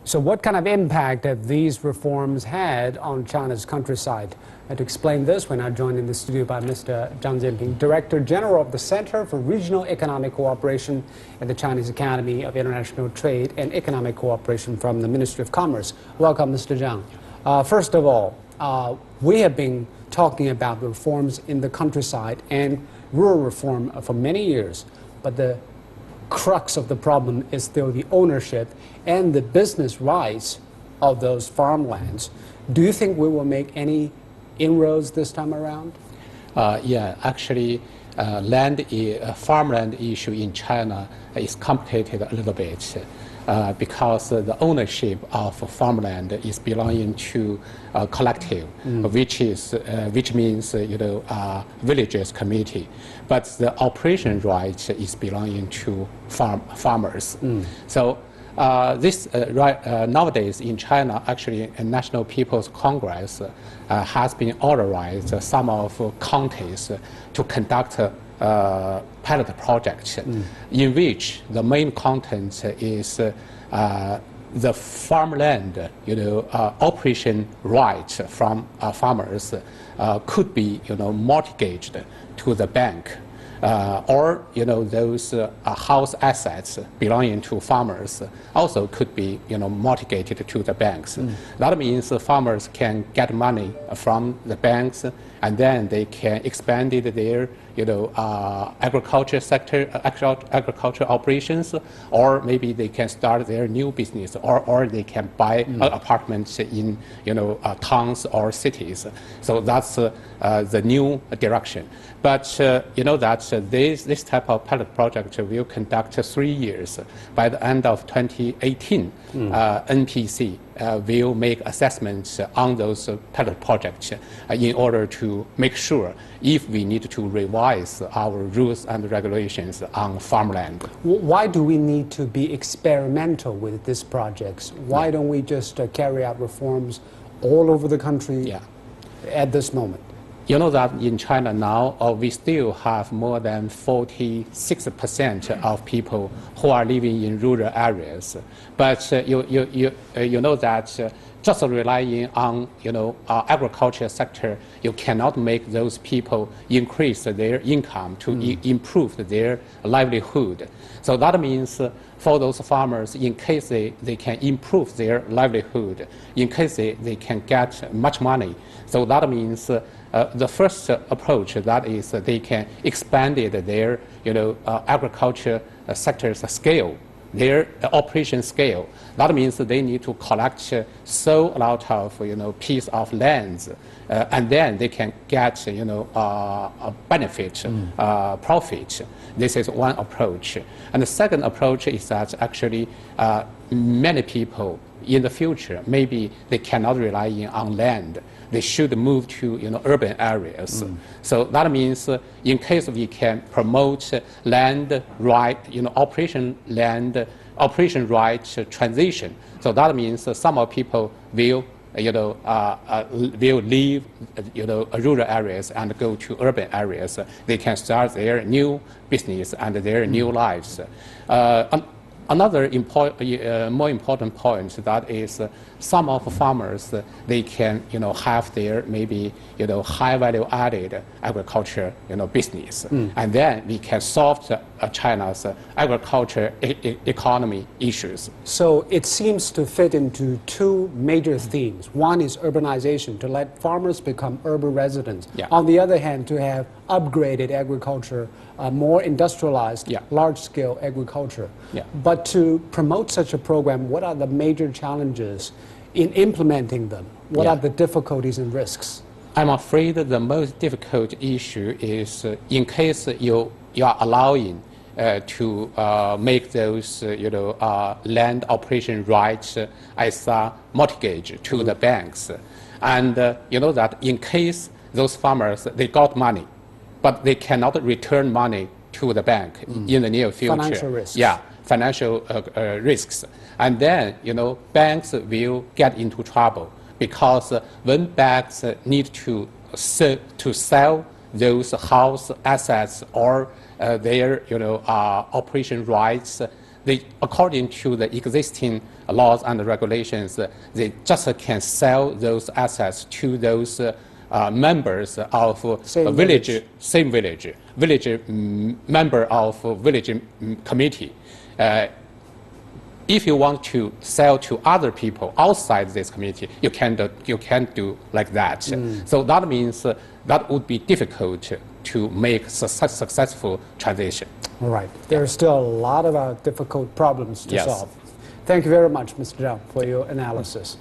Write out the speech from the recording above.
So what kind of impact have these reforms had on China's countryside? And to explain this, we're now joined in the studio by Mr. Zhang Jianping, Director General of the Center for Regional Economic Cooperation at the Chinese Academy of International Trade and Economic Cooperation from the Ministry of Commerce. Welcome, Mr. Zhang. First of all, we have been talking about reforms in the countryside and rural reform for many years, but the crux of the problem is still the ownership and the business rights of those farmlands. Do you think we will make any inroads this time around? Yeah, actually, farmland issue in China is complicated a little bit because the ownership of farmland is belonging to a collective, which means villagers community, but the operation right is belonging to farmers. So nowadays in China, actually, a National People's Congress has been authorized some of counties to conduct pilot project in which the main content is the farmland, operation rights from farmers could be, mortgaged to the bank. Or those house assets belonging to farmers also could be mortgaged to the banks. That means farmers can get money from the banks, and then they can expand their agriculture sector, agriculture operations, or maybe they can start their new business, or they can buy apartments in towns or cities. So that's the new direction. But this type of pilot project will conduct 3 years. By the end of 2018, NPC will make assessments on those pilot projects in order to make sure if we need to revise our rules and regulations on farmland. Why do we need to be experimental with these projects? Why don't we just carry out reforms all over the country at this moment? You know that in China now, we still have more than 46% of people who are living in rural areas. But you know that just relying on agriculture sector, you cannot make those people increase their income to improve their livelihood. So that means for those farmers, in case they can improve their livelihood, in case they can get much money. So that means the first approach, that is they can expand their agriculture sector's scale, their operation scale. That means they need to collect so a lot of piece of lands, and then they can get a benefit, profit. This is one approach. And the second approach is that actually many people in the future, maybe they cannot rely on land. They should move to urban areas. So that means in case we can promote land right, operation right transition. So that means some people will leave rural areas and go to urban areas. They can start their new business and their new lives. Another more important point, that is some of farmers, they can have their maybe high value added agriculture business, and then we can solve China's agriculture economy issues. So it seems to fit into two major themes. One is urbanization, to let farmers become urban residents. On the other hand, to have upgraded agriculture, more industrialized, large-scale agriculture. But to promote such a program, what are the major challenges in implementing them? What are the difficulties and risks? I'm afraid that the most difficult issue is in case you are allowing to make those land operation rights as a mortgage to the banks, and that in case those farmers, they got money, but they cannot return money to the bank in the near future. Financial risks. Financial risks. And then, banks will get into trouble because when banks need to sell those house assets or their operation rights, according to the existing laws and regulations, they just can sell those assets to those members of same village member of village committee. If you want to sell to other people outside this community, you can't do like that. So that means that would be difficult to make successful transition. All right. There are still a lot of difficult problems to Yes. solve. Thank you very much, Mr. Zhao, for your analysis.